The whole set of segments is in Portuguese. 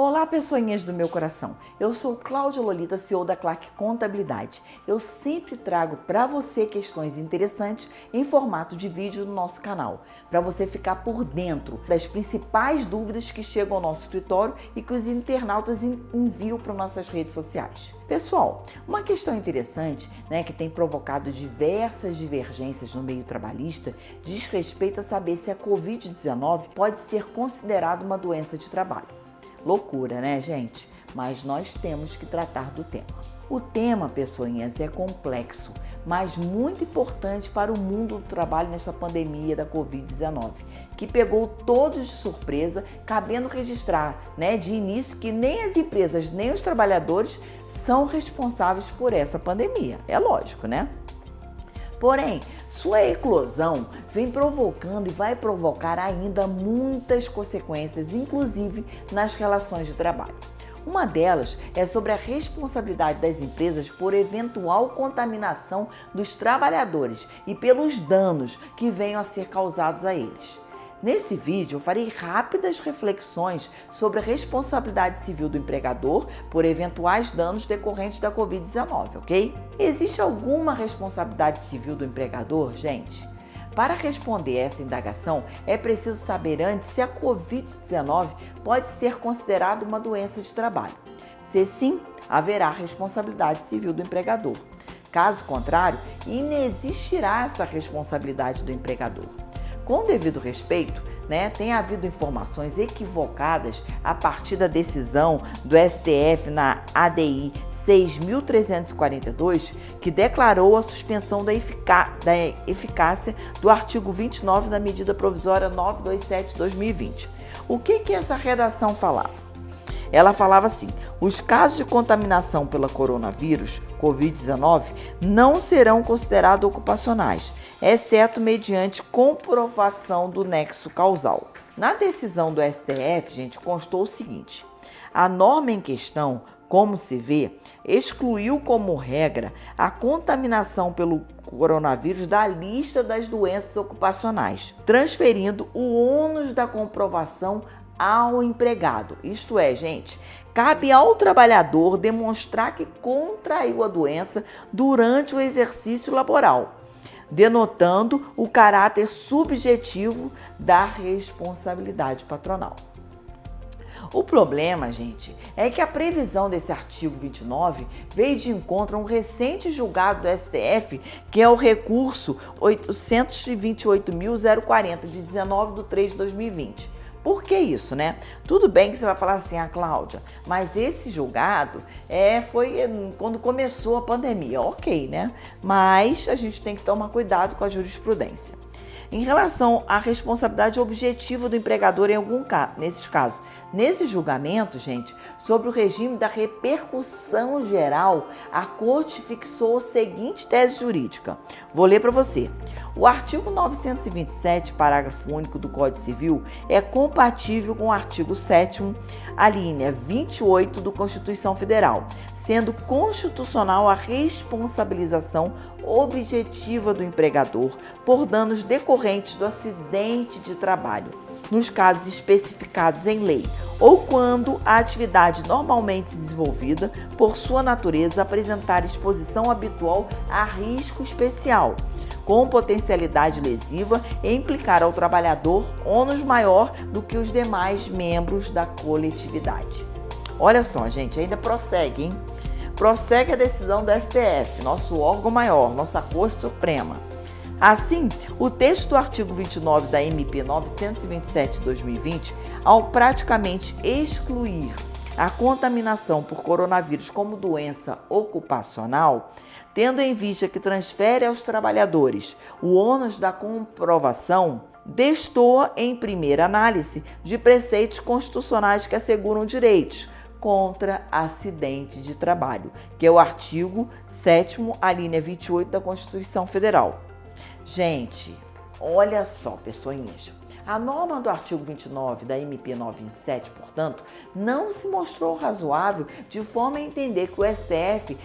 Olá, pessoinhas do meu coração. Eu sou Cláudia Lolita, CEO da Clark Contabilidade. Eu sempre trago para você questões interessantes em formato de vídeo no nosso canal, para você ficar por dentro das principais dúvidas que chegam ao nosso escritório e que os internautas enviam para nossas redes sociais. Pessoal, uma questão interessante, que tem provocado diversas divergências no meio trabalhista, diz respeito a saber se a Covid-19 pode ser considerada uma doença de trabalho. Loucura, né, gente? Mas nós temos que tratar do tema. O tema, pessoinhas, é complexo, mas muito importante para o mundo do trabalho nessa pandemia da Covid-19, que pegou todos de surpresa, cabendo registrar, de início, que nem as empresas, nem os trabalhadores são responsáveis por essa pandemia. É lógico, né? Porém, sua eclosão vem provocando e vai provocar ainda muitas consequências, inclusive nas relações de trabalho. Uma delas é sobre a responsabilidade das empresas por eventual contaminação dos trabalhadores e pelos danos que venham a ser causados a eles. Nesse vídeo, eu farei rápidas reflexões sobre a responsabilidade civil do empregador por eventuais danos decorrentes da Covid-19, ok? Existe alguma responsabilidade civil do empregador, gente? Para responder essa indagação, é preciso saber antes se a Covid-19 pode ser considerada uma doença de trabalho. Se sim, haverá responsabilidade civil do empregador. Caso contrário, inexistirá essa responsabilidade do empregador. Com devido respeito, tem havido informações equivocadas a partir da decisão do STF na ADI 6.342, que declarou a suspensão da eficácia do artigo 29 da medida provisória 927/2020. O que essa redação falava? Ela falava assim: os casos de contaminação pela coronavírus, Covid-19, não serão considerados ocupacionais, exceto mediante comprovação do nexo causal. Na decisão do STF, gente, constou o seguinte: a norma em questão, como se vê, excluiu como regra a contaminação pelo coronavírus da lista das doenças ocupacionais, transferindo o ônus da comprovação ao empregado. Isto é, gente, cabe ao trabalhador demonstrar que contraiu a doença durante o exercício laboral, denotando o caráter subjetivo da responsabilidade patronal. O problema, gente, é que a previsão desse artigo 29 veio de encontro a um recente julgado do STF, que é o recurso 828.040, de 19/3/2020. Por que isso, Tudo bem que você vai falar assim, Cláudia, mas esse julgado foi quando começou a pandemia, ok, Mas a gente tem que tomar cuidado com a jurisprudência. Em relação à responsabilidade objetiva do empregador em algum caso, nesses casos. Nesse julgamento, gente, sobre o regime da repercussão geral, a Corte fixou a seguinte tese jurídica. Vou ler para você. O artigo 927, parágrafo único do Código Civil, é compatível com o artigo 7º, a linha 28 da Constituição Federal, sendo constitucional a responsabilização objetiva do empregador por danos decorrentes do acidente de trabalho, nos casos especificados em lei, ou quando a atividade normalmente desenvolvida, por sua natureza, apresentar exposição habitual a risco especial, com potencialidade lesiva e implicar ao trabalhador ônus maior do que os demais membros da coletividade. Olha só, gente, ainda prossegue, Prossegue a decisão do STF, nosso órgão maior, nossa Corte Suprema. Assim, o texto do artigo 29 da MP 927/2020, ao praticamente excluir a contaminação por coronavírus como doença ocupacional, tendo em vista que transfere aos trabalhadores o ônus da comprovação, destoa, em primeira análise, de preceitos constitucionais que asseguram direitos contra acidente de trabalho, que é o artigo 7º, a linha 28 da Constituição Federal. Gente, olha só, pessoinhas. A norma do artigo 29 da MP 927, portanto, não se mostrou razoável de forma a entender que o STF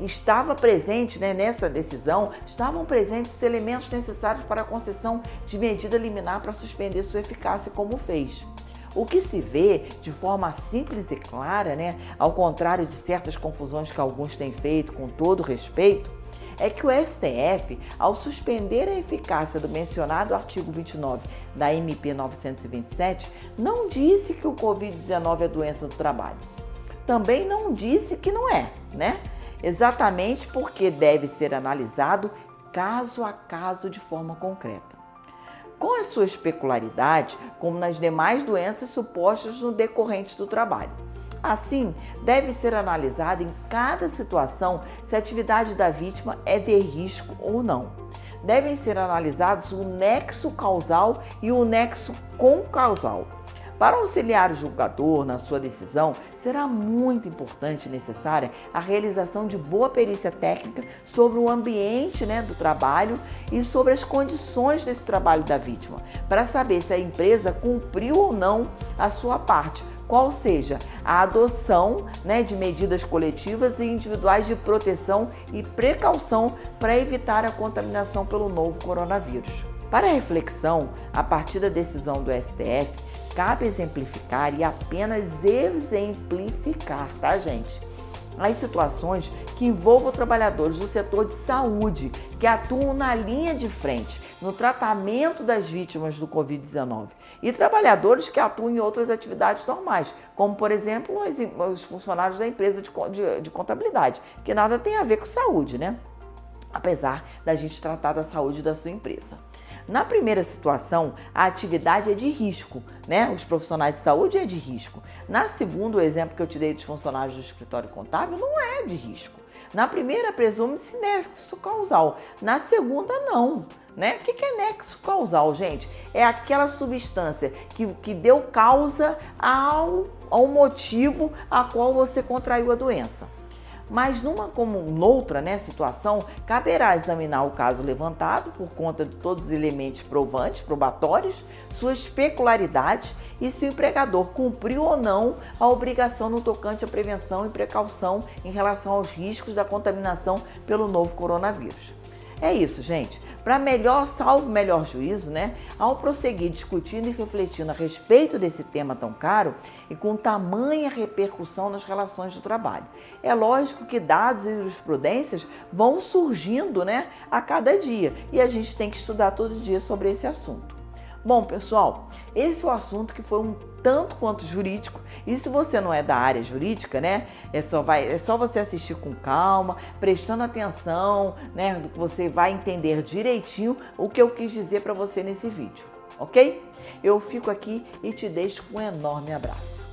estava presente nessa decisão, estavam presentes os elementos necessários para a concessão de medida liminar para suspender sua eficácia, como fez. O que se vê de forma simples e clara, né, ao contrário de certas confusões que alguns têm feito, com todo respeito, é que o STF, ao suspender a eficácia do mencionado artigo 29 da MP 927, não disse que o Covid-19 é doença do trabalho. Também não disse que não é, né? Exatamente porque deve ser analisado caso a caso de forma concreta. Com a sua especularidade, como nas demais doenças supostas no decorrente do trabalho. Assim, deve ser analisado em cada situação se a atividade da vítima é de risco ou não. Devem ser analisados o nexo causal e o nexo concausal. Para auxiliar o julgador na sua decisão, será muito importante e necessária a realização de boa perícia técnica sobre o ambiente, do trabalho e sobre as condições desse trabalho da vítima, para saber se a empresa cumpriu ou não a sua parte, qual seja a adoção de medidas coletivas e individuais de proteção e precaução para evitar a contaminação pelo novo coronavírus. Para a reflexão, a partir da decisão do STF, cabe exemplificar e apenas exemplificar, tá, gente? As situações que envolvam trabalhadores do setor de saúde que atuam na linha de frente no tratamento das vítimas do Covid-19 e trabalhadores que atuam em outras atividades normais, como, por exemplo, os funcionários da empresa de contabilidade, que nada tem a ver com saúde, né? Apesar da gente tratar da saúde da sua empresa. Na primeira situação, a atividade é de risco, Os profissionais de saúde é de risco. Na segunda, o exemplo que eu te dei dos funcionários do escritório contábil não é de risco. Na primeira, presume-se nexo causal. Na segunda, não. O que é nexo causal, gente? É aquela substância que deu causa ao motivo a qual você contraiu a doença. Mas numa como noutra situação, caberá examinar o caso levantado por conta de todos os elementos provantes, probatórios, sua especularidade e se o empregador cumpriu ou não a obrigação no tocante à prevenção e precaução em relação aos riscos da contaminação pelo novo coronavírus. É isso, gente. Para salvo melhor juízo, ao prosseguir discutindo e refletindo a respeito desse tema tão caro e com tamanha repercussão nas relações de trabalho. É lógico que dados e jurisprudências vão surgindo, a cada dia e a gente tem que estudar todo dia sobre esse assunto. Bom, pessoal, esse é o assunto que foi um tanto quanto jurídico, e se você não é da área jurídica, é só você assistir com calma, prestando atenção, você vai entender direitinho o que eu quis dizer para você nesse vídeo, ok? Eu fico aqui e te deixo com um enorme abraço.